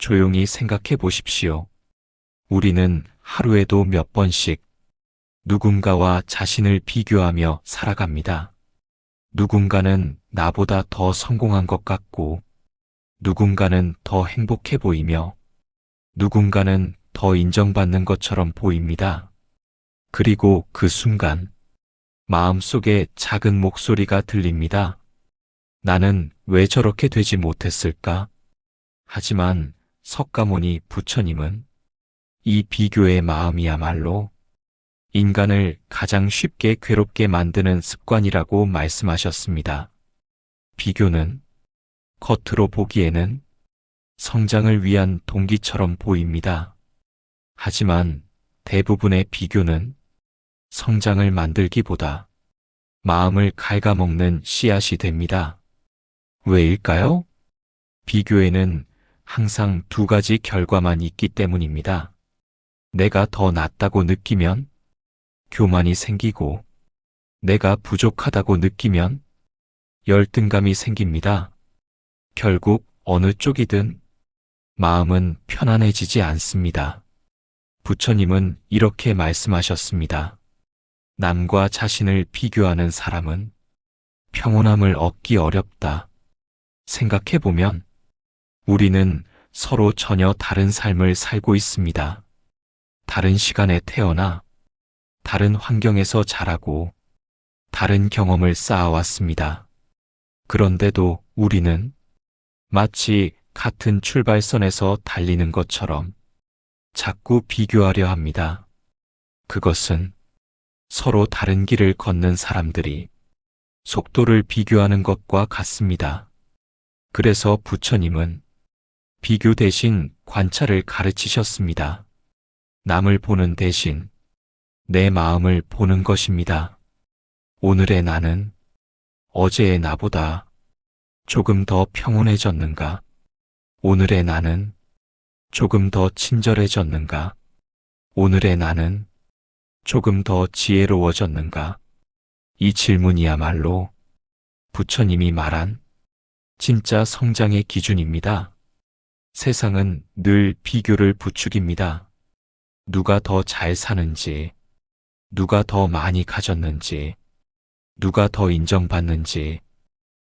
조용히 생각해 보십시오. 우리는 하루에도 몇 번씩 누군가와 자신을 비교하며 살아갑니다. 누군가는 나보다 더 성공한 것 같고, 누군가는 더 행복해 보이며, 누군가는 더 인정받는 것처럼 보입니다. 그리고 그 순간, 마음속에 작은 목소리가 들립니다. 나는 왜 저렇게 되지 못했을까? 하지만 석가모니 부처님은 이 비교의 마음이야말로 인간을 가장 쉽게 괴롭게 만드는 습관이라고 말씀하셨습니다. 비교는 겉으로 보기에는 성장을 위한 동기처럼 보입니다. 하지만 대부분의 비교는 성장을 만들기보다 마음을 갉아먹는 씨앗이 됩니다. 왜일까요? 비교에는 항상 두 가지 결과만 있기 때문입니다. 내가 더 낫다고 느끼면 교만이 생기고, 내가 부족하다고 느끼면 열등감이 생깁니다. 결국 어느 쪽이든 마음은 편안해지지 않습니다. 부처님은 이렇게 말씀하셨습니다. 남과 자신을 비교하는 사람은 평온함을 얻기 어렵다. 생각해보면 우리는 서로 전혀 다른 삶을 살고 있습니다. 다른 시간에 태어나 다른 환경에서 자라고 다른 경험을 쌓아왔습니다. 그런데도 우리는 마치 같은 출발선에서 달리는 것처럼 자꾸 비교하려 합니다. 그것은 서로 다른 길을 걷는 사람들이 속도를 비교하는 것과 같습니다. 그래서 부처님은 비교 대신 관찰을 가르치셨습니다. 남을 보는 대신 내 마음을 보는 것입니다. 오늘의 나는 어제의 나보다 조금 더 평온해졌는가? 오늘의 나는 조금 더 친절해졌는가? 오늘의 나는 조금 더 지혜로워졌는가? 이 질문이야말로 부처님이 말한 진짜 성장의 기준입니다. 세상은 늘 비교를 부추깁니다. 누가 더 잘 사는지, 누가 더 많이 가졌는지, 누가 더 인정받는지.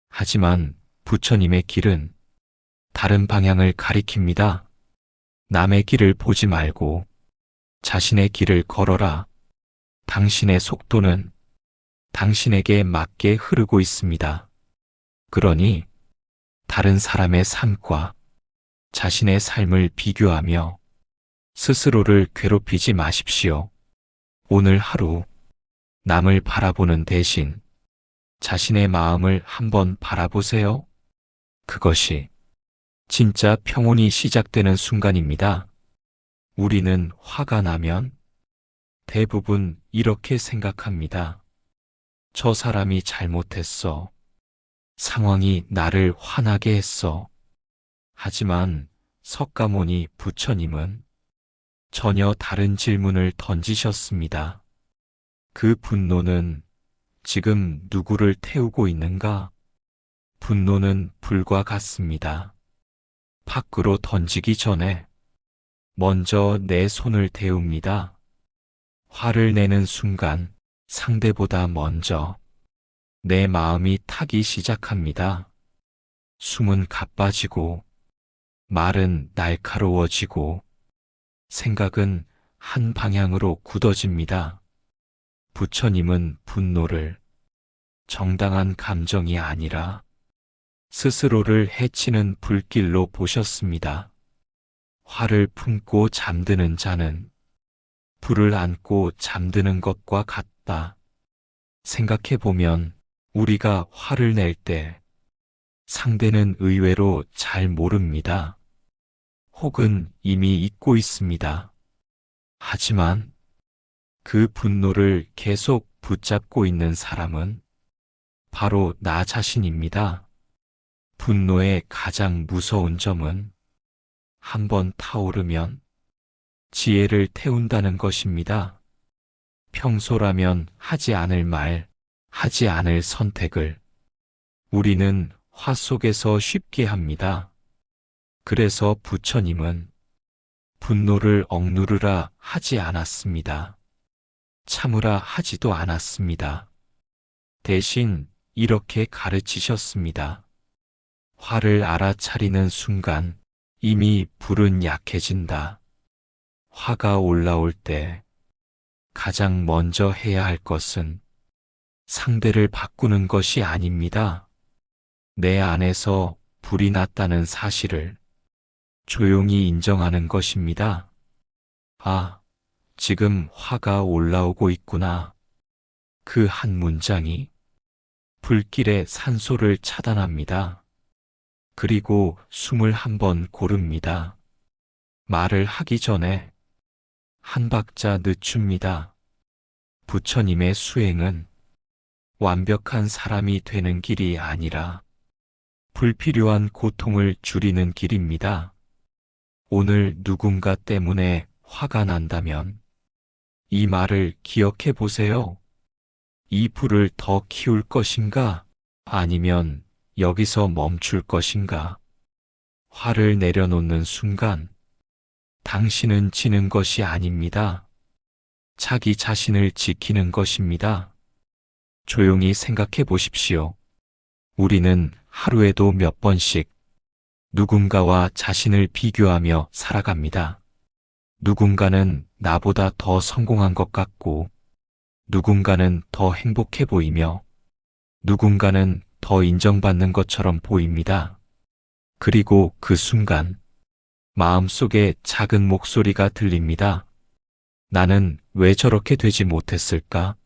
하지만 부처님의 길은 다른 방향을 가리킵니다. 남의 길을 보지 말고 자신의 길을 걸어라. 당신의 속도는 당신에게 맞게 흐르고 있습니다. 그러니 다른 사람의 삶과 자신의 삶을 비교하며 스스로를 괴롭히지 마십시오. 오늘 하루 남을 바라보는 대신 자신의 마음을 한번 바라보세요. 그것이 진짜 평온이 시작되는 순간입니다. 우리는 화가 나면 대부분 이렇게 생각합니다. 저 사람이 잘못했어. 상황이 나를 화나게 했어. 하지만 석가모니 부처님은 전혀 다른 질문을 던지셨습니다. 그 분노는 지금 누구를 태우고 있는가? 분노는 불과 같습니다. 밖으로 던지기 전에 먼저 내 손을 데웁니다. 화를 내는 순간 상대보다 먼저 내 마음이 타기 시작합니다. 숨은 가빠지고 말은 날카로워지고 생각은 한 방향으로 굳어집니다. 부처님은 분노를 정당한 감정이 아니라 스스로를 해치는 불길로 보셨습니다. 화를 품고 잠드는 자는 불을 안고 잠드는 것과 같다. 생각해보면 우리가 화를 낼 때 상대는 의외로 잘 모릅니다. 혹은 이미 잊고 있습니다. 하지만 그 분노를 계속 붙잡고 있는 사람은 바로 나 자신입니다. 분노의 가장 무서운 점은 한번 타오르면 지혜를 태운다는 것입니다. 평소라면 하지 않을 말, 하지 않을 선택을 우리는 화 속에서 쉽게 합니다. 그래서 부처님은 분노를 억누르라 하지 않았습니다. 참으라 하지도 않았습니다. 대신 이렇게 가르치셨습니다. 화를 알아차리는 순간 이미 불은 약해진다. 화가 올라올 때 가장 먼저 해야 할 것은 상대를 바꾸는 것이 아닙니다. 내 안에서 불이 났다는 사실을 조용히 인정하는 것입니다. 아, 지금 화가 올라오고 있구나. 그 한 문장이 불길의 산소를 차단합니다. 그리고 숨을 한 번 고릅니다. 말을 하기 전에 한 박자 늦춥니다. 부처님의 수행은 완벽한 사람이 되는 길이 아니라 불필요한 고통을 줄이는 길입니다. 오늘 누군가 때문에 화가 난다면 이 말을 기억해 보세요. 이 불을 더 키울 것인가? 아니면 여기서 멈출 것인가? 화를 내려놓는 순간 당신은 지는 것이 아닙니다. 자기 자신을 지키는 것입니다. 조용히 생각해 보십시오. 우리는 하루에도 몇 번씩 누군가와 자신을 비교하며 살아갑니다. 누군가는 나보다 더 성공한 것 같고, 누군가는 더 행복해 보이며, 누군가는 더 인정받는 것처럼 보입니다. 그리고 그 순간, 마음속에 작은 목소리가 들립니다. 나는 왜 저렇게 되지 못했을까?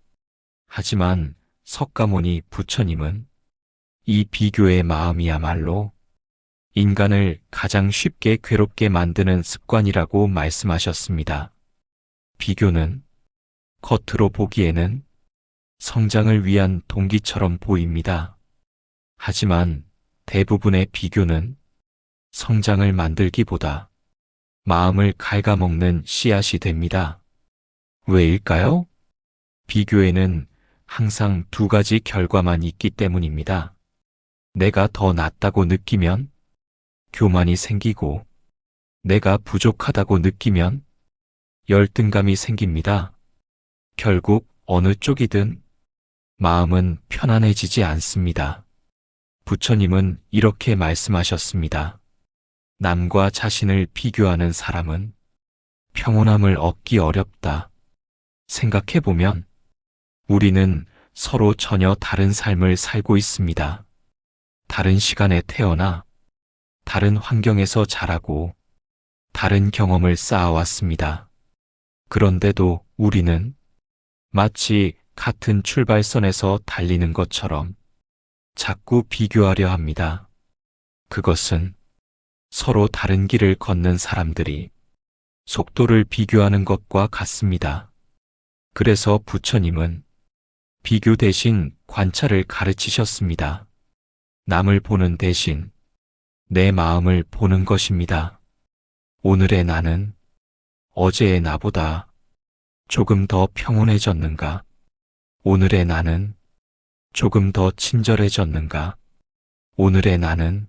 하지만 석가모니 부처님은 이 비교의 마음이야말로 인간을 가장 쉽게 괴롭게 만드는 습관이라고 말씀하셨습니다. 비교는 겉으로 보기에는 성장을 위한 동기처럼 보입니다. 하지만 대부분의 비교는 성장을 만들기보다 마음을 갉아먹는 씨앗이 됩니다. 왜일까요? 비교에는 항상 두 가지 결과만 있기 때문입니다. 내가 더 낫다고 느끼면 교만이 생기고, 내가 부족하다고 느끼면 열등감이 생깁니다. 결국 어느 쪽이든 마음은 편안해지지 않습니다. 부처님은 이렇게 말씀하셨습니다. 남과 자신을 비교하는 사람은 평온함을 얻기 어렵다. 생각해보면 우리는 서로 전혀 다른 삶을 살고 있습니다. 다른 시간에 태어나 다른 환경에서 자라고 다른 경험을 쌓아왔습니다. 그런데도 우리는 마치 같은 출발선에서 달리는 것처럼 자꾸 비교하려 합니다. 그것은 서로 다른 길을 걷는 사람들이 속도를 비교하는 것과 같습니다. 그래서 부처님은 비교 대신 관찰을 가르치셨습니다. 남을 보는 대신 내 마음을 보는 것입니다. 오늘의 나는 어제의 나보다 조금 더 평온해졌는가? 오늘의 나는 조금 더 친절해졌는가? 오늘의 나는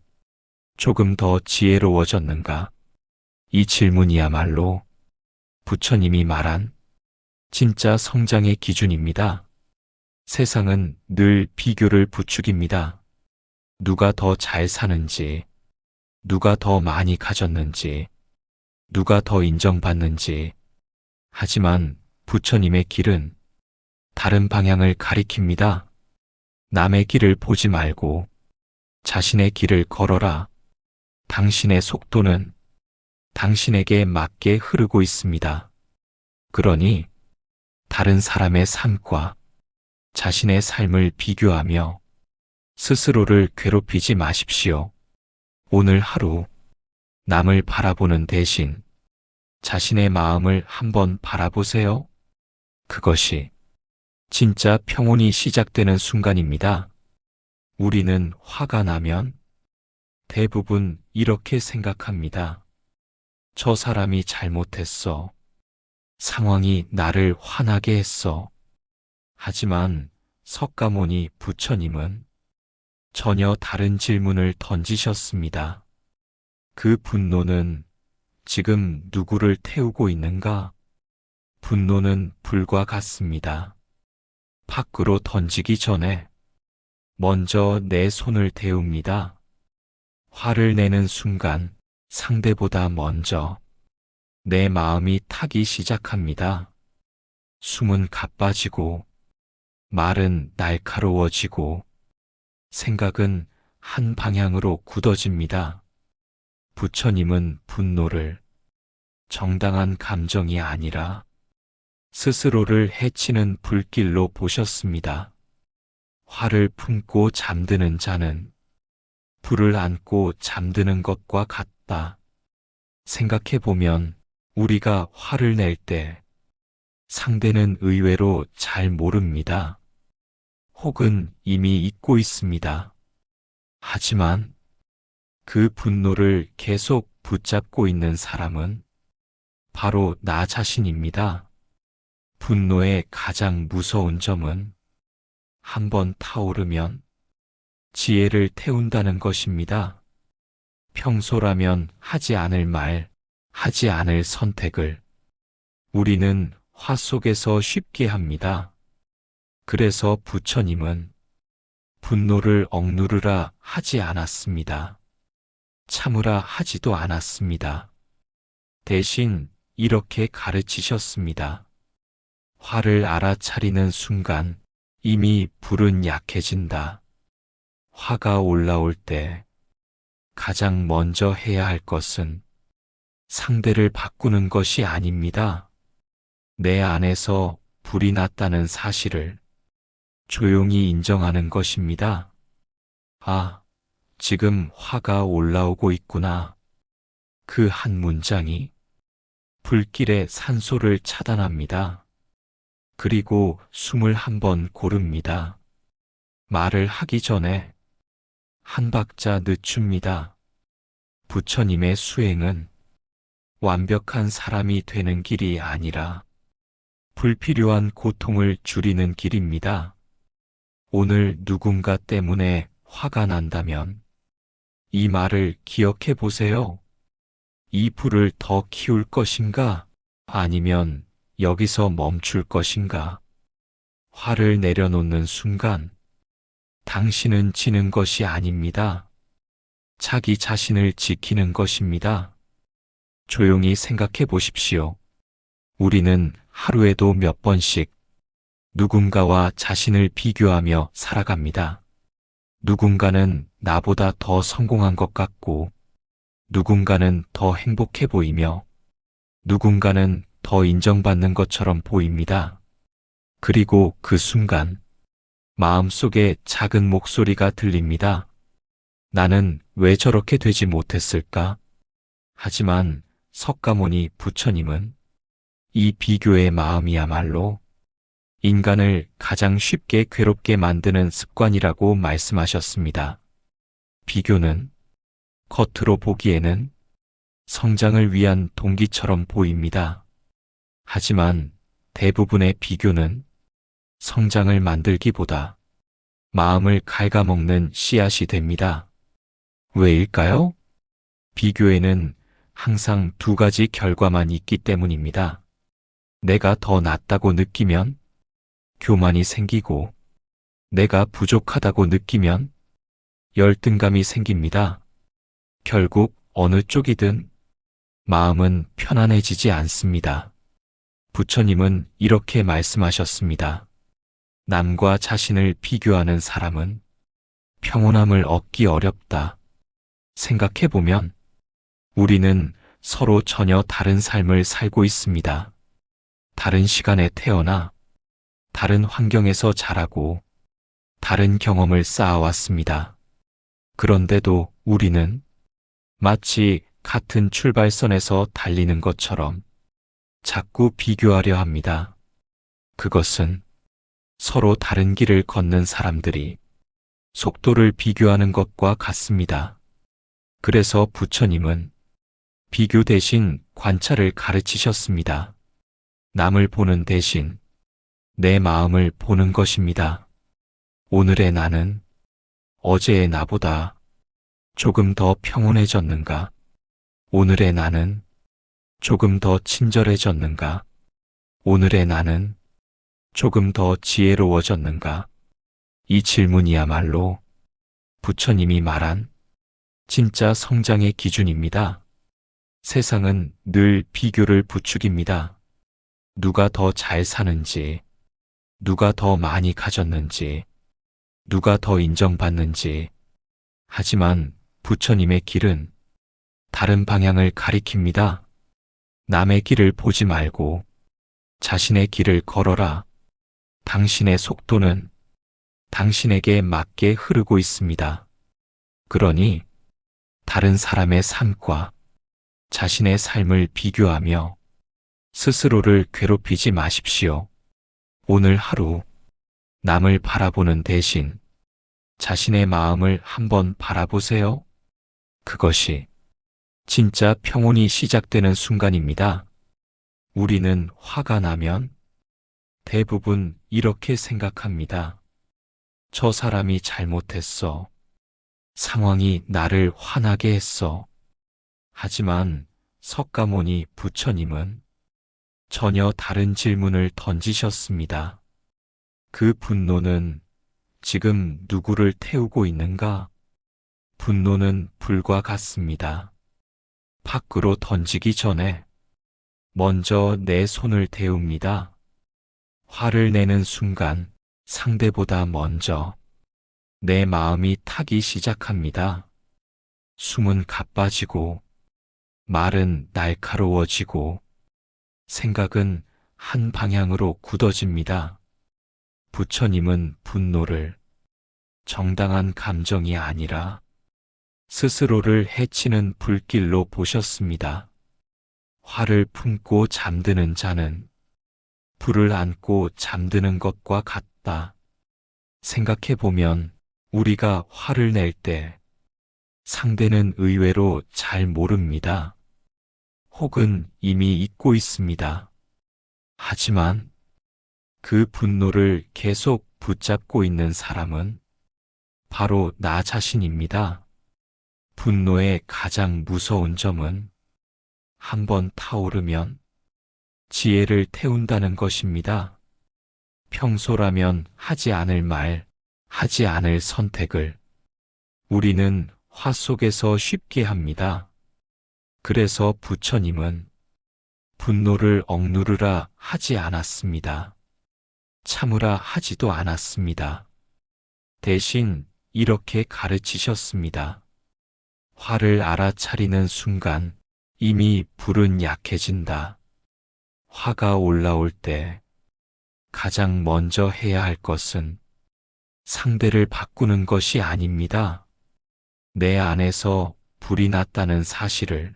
조금 더 지혜로워졌는가? 이 질문이야말로 부처님이 말한 진짜 성장의 기준입니다. 세상은 늘 비교를 부추깁니다. 누가 더 잘 사는지, 누가 더 많이 가졌는지, 누가 더 인정받는지. 하지만 부처님의 길은 다른 방향을 가리킵니다. 남의 길을 보지 말고 자신의 길을 걸어라. 당신의 속도는 당신에게 맞게 흐르고 있습니다. 그러니 다른 사람의 삶과 자신의 삶을 비교하며 스스로를 괴롭히지 마십시오. 오늘 하루 남을 바라보는 대신 자신의 마음을 한번 바라보세요. 그것이 진짜 평온이 시작되는 순간입니다. 우리는 화가 나면 대부분 이렇게 생각합니다. 저 사람이 잘못했어. 상황이 나를 화나게 했어. 하지만 석가모니 부처님은 전혀 다른 질문을 던지셨습니다. 그 분노는 지금 누구를 태우고 있는가? 분노는 불과 같습니다. 밖으로 던지기 전에 먼저 내 손을 데웁니다. 화를 내는 순간 상대보다 먼저 내 마음이 타기 시작합니다. 숨은 가빠지고 말은 날카로워지고 생각은 한 방향으로 굳어집니다. 부처님은 분노를 정당한 감정이 아니라 스스로를 해치는 불길로 보셨습니다. 화를 품고 잠드는 자는 불을 안고 잠드는 것과 같다. 생각해보면 우리가 화를 낼 때 상대는 의외로 잘 모릅니다. 혹은 이미 잊고 있습니다. 하지만 그 분노를 계속 붙잡고 있는 사람은 바로 나 자신입니다. 분노의 가장 무서운 점은 한번 타오르면 지혜를 태운다는 것입니다. 평소라면 하지 않을 말, 하지 않을 선택을 우리는 화 속에서 쉽게 합니다. 그래서 부처님은 분노를 억누르라 하지 않았습니다. 참으라 하지도 않았습니다. 대신 이렇게 가르치셨습니다. 화를 알아차리는 순간 이미 불은 약해진다. 화가 올라올 때 가장 먼저 해야 할 것은 상대를 바꾸는 것이 아닙니다. 내 안에서 불이 났다는 사실을 조용히 인정하는 것입니다. 아, 지금 화가 올라오고 있구나. 그 한 문장이 불길의 산소를 차단합니다. 그리고 숨을 한번 고릅니다. 말을 하기 전에 한 박자 늦춥니다. 부처님의 수행은 완벽한 사람이 되는 길이 아니라 불필요한 고통을 줄이는 길입니다. 오늘 누군가 때문에 화가 난다면 이 말을 기억해 보세요. 이 불을 더 키울 것인가? 아니면 여기서 멈출 것인가? 화를 내려놓는 순간 당신은 지는 것이 아닙니다. 자기 자신을 지키는 것입니다. 조용히 생각해 보십시오. 우리는 하루에도 몇 번씩 누군가와 자신을 비교하며 살아갑니다. 누군가는 나보다 더 성공한 것 같고, 누군가는 더 행복해 보이며, 누군가는 더 인정받는 것처럼 보입니다. 그리고 그 순간, 마음속에 작은 목소리가 들립니다. 나는 왜 저렇게 되지 못했을까? 하지만 석가모니 부처님은 이 비교의 마음이야말로 인간을 가장 쉽게 괴롭게 만드는 습관이라고 말씀하셨습니다. 비교는 겉으로 보기에는 성장을 위한 동기처럼 보입니다. 하지만 대부분의 비교는 성장을 만들기보다 마음을 갉아먹는 씨앗이 됩니다. 왜일까요? 비교에는 항상 두 가지 결과만 있기 때문입니다. 내가 더 낫다고 느끼면 교만이 생기고, 내가 부족하다고 느끼면 열등감이 생깁니다. 결국 어느 쪽이든 마음은 편안해지지 않습니다. 부처님은 이렇게 말씀하셨습니다. 남과 자신을 비교하는 사람은 평온함을 얻기 어렵다. 생각해보면 우리는 서로 전혀 다른 삶을 살고 있습니다. 다른 시간에 태어나 다른 환경에서 자라고 다른 경험을 쌓아왔습니다. 그런데도 우리는 마치 같은 출발선에서 달리는 것처럼 자꾸 비교하려 합니다. 그것은 서로 다른 길을 걷는 사람들이 속도를 비교하는 것과 같습니다. 그래서 부처님은 비교 대신 관찰을 가르치셨습니다. 남을 보는 대신 내 마음을 보는 것입니다. 오늘의 나는 어제의 나보다 조금 더 평온해졌는가? 오늘의 나는 조금 더 친절해졌는가? 오늘의 나는 조금 더 지혜로워졌는가? 이 질문이야말로 부처님이 말한 진짜 성장의 기준입니다. 세상은 늘 비교를 부추깁니다. 누가 더 잘 사는지, 누가 더 많이 가졌는지, 누가 더 인정받는지. 하지만 부처님의 길은 다른 방향을 가리킵니다. 남의 길을 보지 말고 자신의 길을 걸어라. 당신의 속도는 당신에게 맞게 흐르고 있습니다. 그러니 다른 사람의 삶과 자신의 삶을 비교하며 스스로를 괴롭히지 마십시오. 오늘 하루 남을 바라보는 대신 자신의 마음을 한번 바라보세요. 그것이 진짜 평온이 시작되는 순간입니다. 우리는 화가 나면 대부분 이렇게 생각합니다. 저 사람이 잘못했어. 상황이 나를 화나게 했어. 하지만 석가모니 부처님은 전혀 다른 질문을 던지셨습니다. 그 분노는 지금 누구를 태우고 있는가? 분노는 불과 같습니다. 밖으로 던지기 전에 먼저 내 손을 데웁니다. 화를 내는 순간 상대보다 먼저 내 마음이 타기 시작합니다. 숨은 가빠지고 말은 날카로워지고 생각은 한 방향으로 굳어집니다. 부처님은 분노를 정당한 감정이 아니라 스스로를 해치는 불길로 보셨습니다. 화를 품고 잠드는 자는 불을 안고 잠드는 것과 같다. 생각해보면 우리가 화를 낼 때 상대는 의외로 잘 모릅니다. 혹은 이미 잊고 있습니다. 하지만 그 분노를 계속 붙잡고 있는 사람은 바로 나 자신입니다. 분노의 가장 무서운 점은 한번 타오르면 지혜를 태운다는 것입니다. 평소라면 하지 않을 말, 하지 않을 선택을 우리는 화 속에서 쉽게 합니다. 그래서 부처님은 분노를 억누르라 하지 않았습니다. 참으라 하지도 않았습니다. 대신 이렇게 가르치셨습니다. 화를 알아차리는 순간 이미 불은 약해진다. 화가 올라올 때 가장 먼저 해야 할 것은 상대를 바꾸는 것이 아닙니다. 내 안에서 불이 났다는 사실을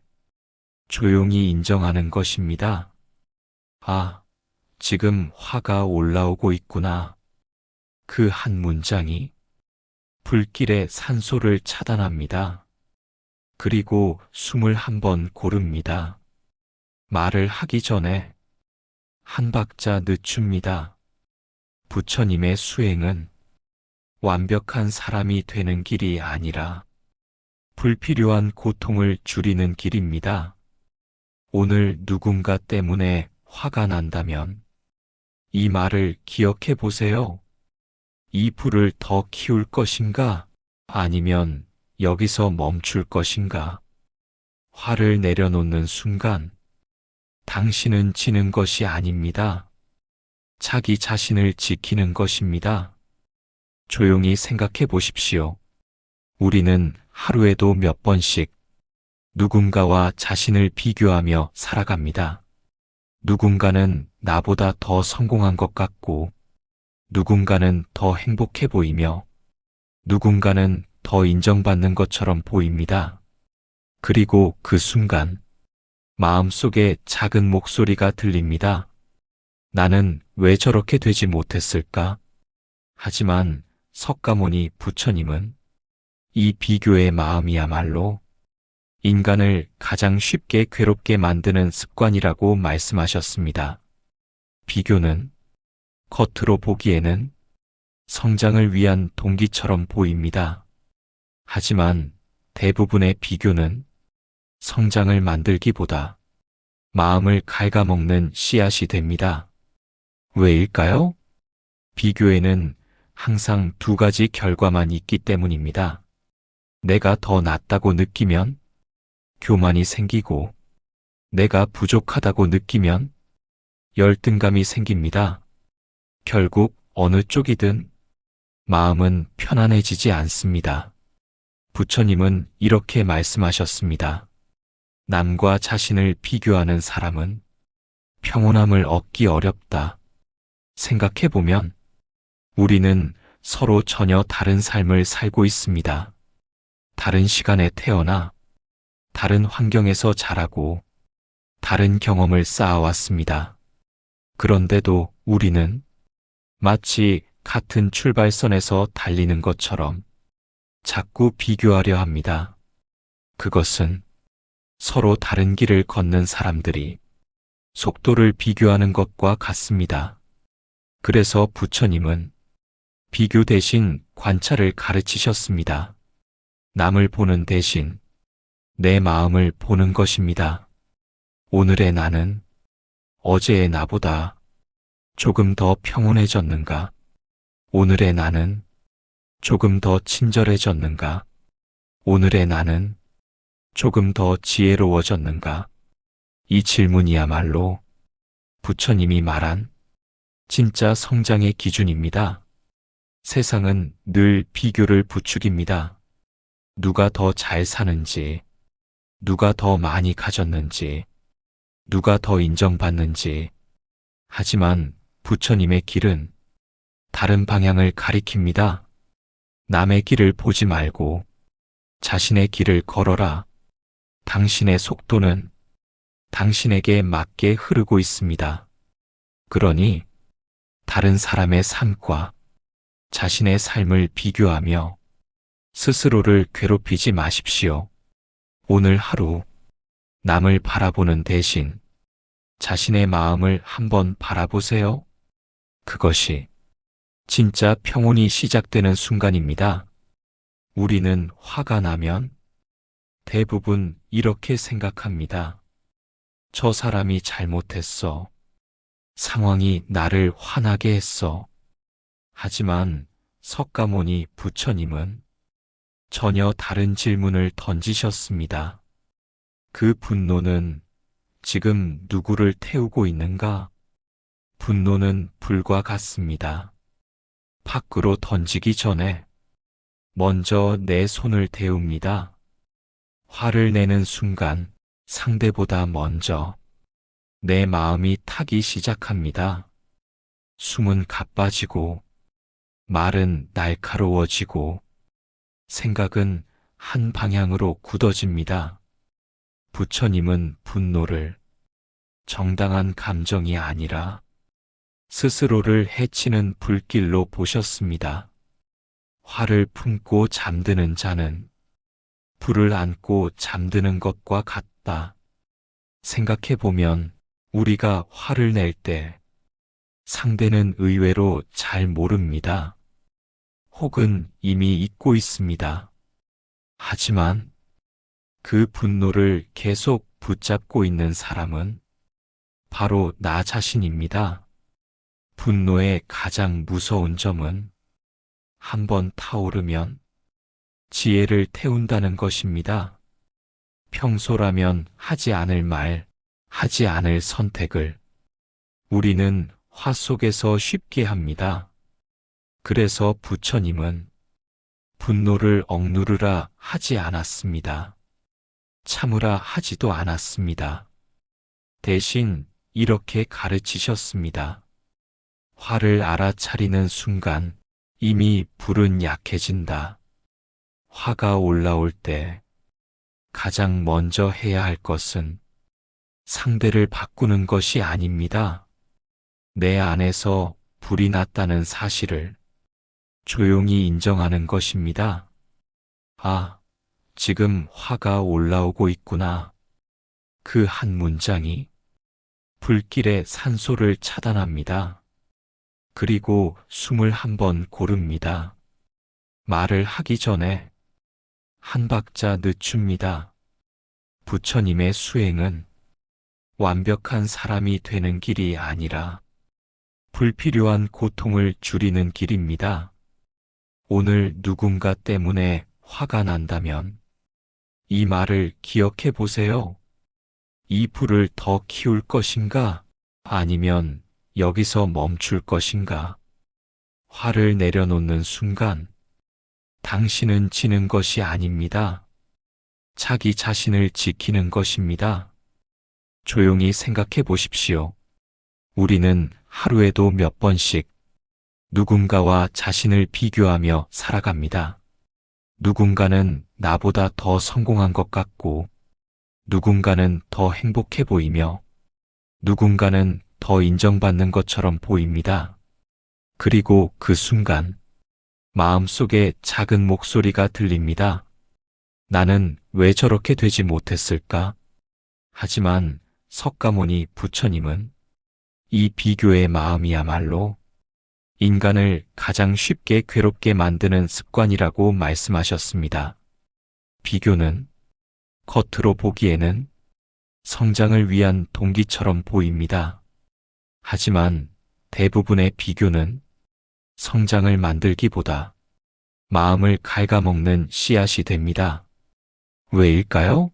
조용히 인정하는 것입니다. 아, 지금 화가 올라오고 있구나. 그 한 문장이 불길의 산소를 차단합니다. 그리고 숨을 한번 고릅니다. 말을 하기 전에 한 박자 늦춥니다. 부처님의 수행은 완벽한 사람이 되는 길이 아니라 불필요한 고통을 줄이는 길입니다. 오늘 누군가 때문에 화가 난다면 이 말을 기억해 보세요. 이 불을 더 키울 것인가? 아니면 여기서 멈출 것인가? 화를 내려놓는 순간 당신은 지는 것이 아닙니다. 자기 자신을 지키는 것입니다. 조용히 생각해 보십시오. 우리는 하루에도 몇 번씩 누군가와 자신을 비교하며 살아갑니다. 누군가는 나보다 더 성공한 것 같고, 누군가는 더 행복해 보이며, 누군가는 더 인정받는 것처럼 보입니다. 그리고 그 순간 마음속에 작은 목소리가 들립니다. 나는 왜 저렇게 되지 못했을까? 하지만 석가모니 부처님은 이 비교의 마음이야말로 인간을 가장 쉽게 괴롭게 만드는 습관이라고 말씀하셨습니다. 비교는 겉으로 보기에는 성장을 위한 동기처럼 보입니다. 하지만 대부분의 비교는 성장을 만들기보다 마음을 갉아먹는 씨앗이 됩니다. 왜일까요? 비교에는 항상 두 가지 결과만 있기 때문입니다. 내가 더 낫다고 느끼면 교만이 생기고, 내가 부족하다고 느끼면 열등감이 생깁니다. 결국 어느 쪽이든 마음은 편안해지지 않습니다. 부처님은 이렇게 말씀하셨습니다. 남과 자신을 비교하는 사람은 평온함을 얻기 어렵다. 생각해보면 우리는 서로 전혀 다른 삶을 살고 있습니다. 다른 시간에 태어나 다른 환경에서 자라고 다른 경험을 쌓아왔습니다. 그런데도 우리는 마치 같은 출발선에서 달리는 것처럼 자꾸 비교하려 합니다. 그것은 서로 다른 길을 걷는 사람들이 속도를 비교하는 것과 같습니다. 그래서 부처님은 비교 대신 관찰을 가르치셨습니다. 남을 보는 대신 내 마음을 보는 것입니다. 오늘의 나는 어제의 나보다 조금 더 평온해졌는가? 오늘의 나는 조금 더 친절해졌는가? 오늘의 나는 조금 더 지혜로워졌는가? 이 질문이야말로 부처님이 말한 진짜 성장의 기준입니다. 세상은 늘 비교를 부추깁니다. 누가 더 잘 사는지, 누가 더 많이 가졌는지, 누가 더 인정받는지. 하지만 부처님의 길은 다른 방향을 가리킵니다. 남의 길을 보지 말고 자신의 길을 걸어라. 당신의 속도는 당신에게 맞게 흐르고 있습니다. 그러니 다른 사람의 삶과 자신의 삶을 비교하며 스스로를 괴롭히지 마십시오. 오늘 하루 남을 바라보는 대신 자신의 마음을 한번 바라보세요. 그것이 진짜 평온이 시작되는 순간입니다. 우리는 화가 나면 대부분 이렇게 생각합니다. 저 사람이 잘못했어. 상황이 나를 화나게 했어. 하지만 석가모니 부처님은 전혀 다른 질문을 던지셨습니다. 그 분노는 지금 누구를 태우고 있는가? 분노는 불과 같습니다. 밖으로 던지기 전에 먼저 내 손을 데웁니다. 화를 내는 순간 상대보다 먼저 내 마음이 타기 시작합니다. 숨은 가빠지고 말은 날카로워지고 생각은 한 방향으로 굳어집니다. 부처님은 분노를 정당한 감정이 아니라 스스로를 해치는 불길로 보셨습니다. 화를 품고 잠드는 자는 불을 안고 잠드는 것과 같다. 생각해보면 우리가 화를 낼 때 상대는 의외로 잘 모릅니다. 혹은 이미 잊고 있습니다. 하지만 그 분노를 계속 붙잡고 있는 사람은 바로 나 자신입니다. 분노의 가장 무서운 점은 한번 타오르면 지혜를 태운다는 것입니다. 평소라면 하지 않을 말, 하지 않을 선택을 우리는 화 속에서 쉽게 합니다. 그래서 부처님은 분노를 억누르라 하지 않았습니다. 참으라 하지도 않았습니다. 대신 이렇게 가르치셨습니다. 화를 알아차리는 순간 이미 불은 약해진다. 화가 올라올 때 가장 먼저 해야 할 것은 상대를 바꾸는 것이 아닙니다. 내 안에서 불이 났다는 사실을 조용히 인정하는 것입니다. 아, 지금 화가 올라오고 있구나. 그 한 문장이 불길의 산소를 차단합니다. 그리고 숨을 한번 고릅니다. 말을 하기 전에 한 박자 늦춥니다. 부처님의 수행은 완벽한 사람이 되는 길이 아니라 불필요한 고통을 줄이는 길입니다. 오늘 누군가 때문에 화가 난다면 이 말을 기억해 보세요. 이 불을 더 키울 것인가? 아니면 여기서 멈출 것인가? 화를 내려놓는 순간 당신은 지는 것이 아닙니다. 자기 자신을 지키는 것입니다. 조용히 생각해 보십시오. 우리는 하루에도 몇 번씩 누군가와 자신을 비교하며 살아갑니다. 누군가는 나보다 더 성공한 것 같고, 누군가는 더 행복해 보이며, 누군가는 더 인정받는 것처럼 보입니다. 그리고 그 순간, 마음속에 작은 목소리가 들립니다. 나는 왜 저렇게 되지 못했을까? 하지만 석가모니 부처님은 이 비교의 마음이야말로 인간을 가장 쉽게 괴롭게 만드는 습관이라고 말씀하셨습니다. 비교는 겉으로 보기에는 성장을 위한 동기처럼 보입니다. 하지만 대부분의 비교는 성장을 만들기보다 마음을 갉아먹는 씨앗이 됩니다. 왜일까요?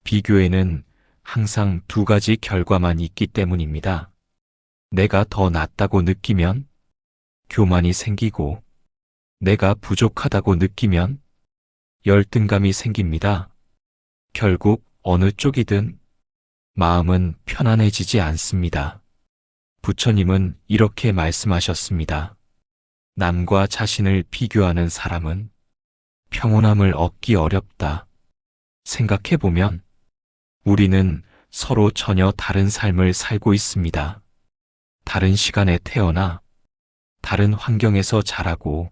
비교에는 항상 두 가지 결과만 있기 때문입니다. 내가 더 낫다고 느끼면 교만이 생기고, 내가 부족하다고 느끼면 열등감이 생깁니다. 결국 어느 쪽이든 마음은 편안해지지 않습니다. 부처님은 이렇게 말씀하셨습니다. 남과 자신을 비교하는 사람은 평온함을 얻기 어렵다. 생각해보면 우리는 서로 전혀 다른 삶을 살고 있습니다. 다른 시간에 태어나 다른 환경에서 자라고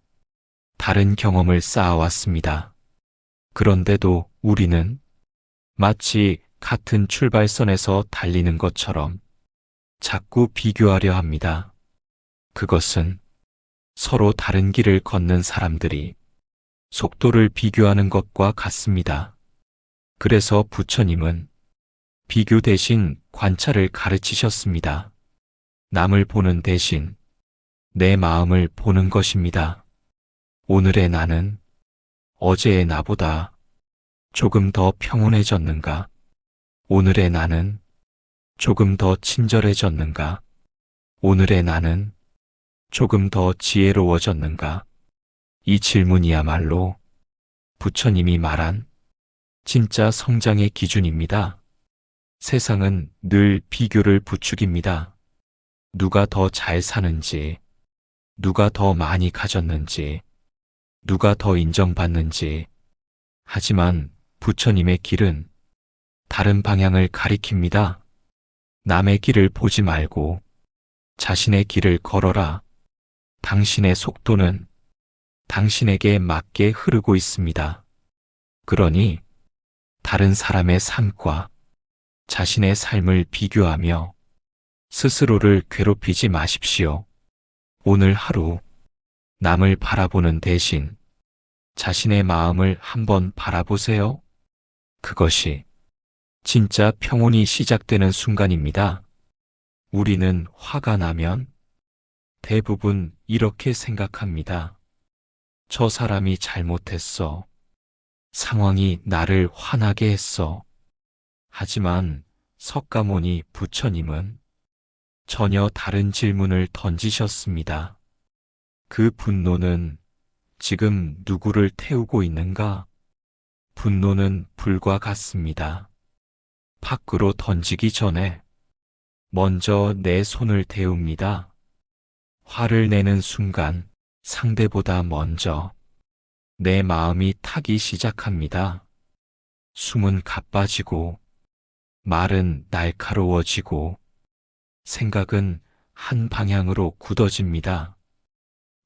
다른 경험을 쌓아왔습니다. 그런데도 우리는 마치 같은 출발선에서 달리는 것처럼 자꾸 비교하려 합니다. 그것은 서로 다른 길을 걷는 사람들이 속도를 비교하는 것과 같습니다. 그래서 부처님은 비교 대신 관찰을 가르치셨습니다. 남을 보는 대신 내 마음을 보는 것입니다. 오늘의 나는 어제의 나보다 조금 더 평온해졌는가? 오늘의 나는 조금 더 친절해졌는가? 오늘의 나는 조금 더 지혜로워졌는가? 이 질문이야말로 부처님이 말한 진짜 성장의 기준입니다. 세상은 늘 비교를 부추깁니다. 누가 더 잘 사는지, 누가 더 많이 가졌는지, 누가 더 인정받는지. 하지만 부처님의 길은 다른 방향을 가리킵니다. 남의 길을 보지 말고 자신의 길을 걸어라. 당신의 속도는 당신에게 맞게 흐르고 있습니다. 그러니 다른 사람의 삶과 자신의 삶을 비교하며 스스로를 괴롭히지 마십시오. 오늘 하루 남을 바라보는 대신 자신의 마음을 한번 바라보세요. 그것이 진짜 평온이 시작되는 순간입니다. 우리는 화가 나면 대부분 이렇게 생각합니다. 저 사람이 잘못했어. 상황이 나를 화나게 했어. 하지만 석가모니 부처님은 전혀 다른 질문을 던지셨습니다. 그 분노는 지금 누구를 태우고 있는가? 분노는 불과 같습니다. 밖으로 던지기 전에 먼저 내 손을 데웁니다. 화를 내는 순간 상대보다 먼저 내 마음이 타기 시작합니다. 숨은 가빠지고 말은 날카로워지고 생각은 한 방향으로 굳어집니다.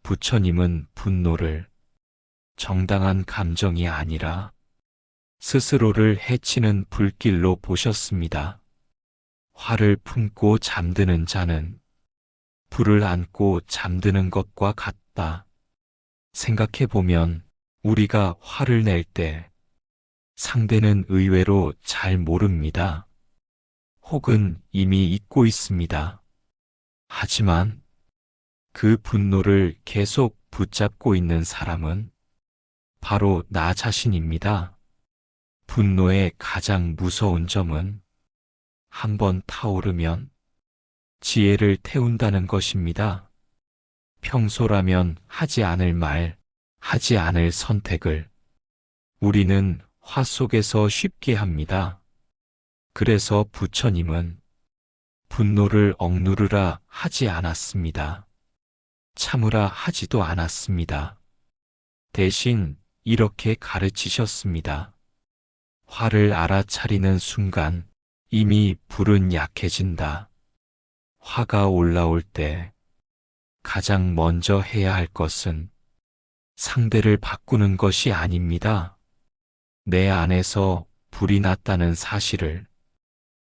부처님은 분노를 정당한 감정이 아니라 스스로를 해치는 불길로 보셨습니다. 화를 품고 잠드는 자는 불을 안고 잠드는 것과 같다. 생각해보면 우리가 화를 낼 때 상대는 의외로 잘 모릅니다. 혹은 이미 잊고 있습니다. 하지만 그 분노를 계속 붙잡고 있는 사람은 바로 나 자신입니다. 분노의 가장 무서운 점은 한번 타오르면 지혜를 태운다는 것입니다. 평소라면 하지 않을 말, 하지 않을 선택을 우리는 화 속에서 쉽게 합니다. 그래서 부처님은 분노를 억누르라 하지 않았습니다. 참으라 하지도 않았습니다. 대신 이렇게 가르치셨습니다. 화를 알아차리는 순간 이미 불은 약해진다. 화가 올라올 때 가장 먼저 해야 할 것은 상대를 바꾸는 것이 아닙니다. 내 안에서 불이 났다는 사실을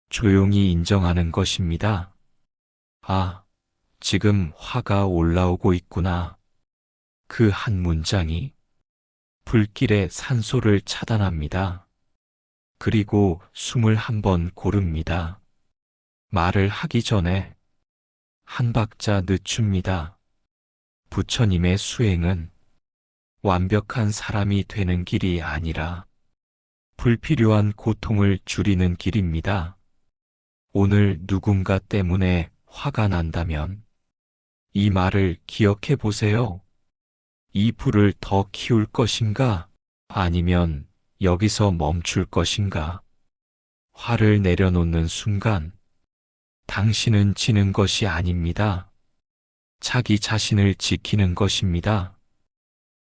조용히 인정하는 것입니다. 아, 지금 화가 올라오고 있구나. 그 한 문장이 불길의 산소를 차단합니다. 그리고 숨을 한번 고릅니다. 말을 하기 전에 한 박자 늦춥니다. 부처님의 수행은 완벽한 사람이 되는 길이 아니라 불필요한 고통을 줄이는 길입니다. 오늘 누군가 때문에 화가 난다면 이 말을 기억해 보세요. 이 불을 더 키울 것인가? 아니면 여기서 멈출 것인가? 화를 내려놓는 순간 당신은 지는 것이 아닙니다. 자기 자신을 지키는 것입니다.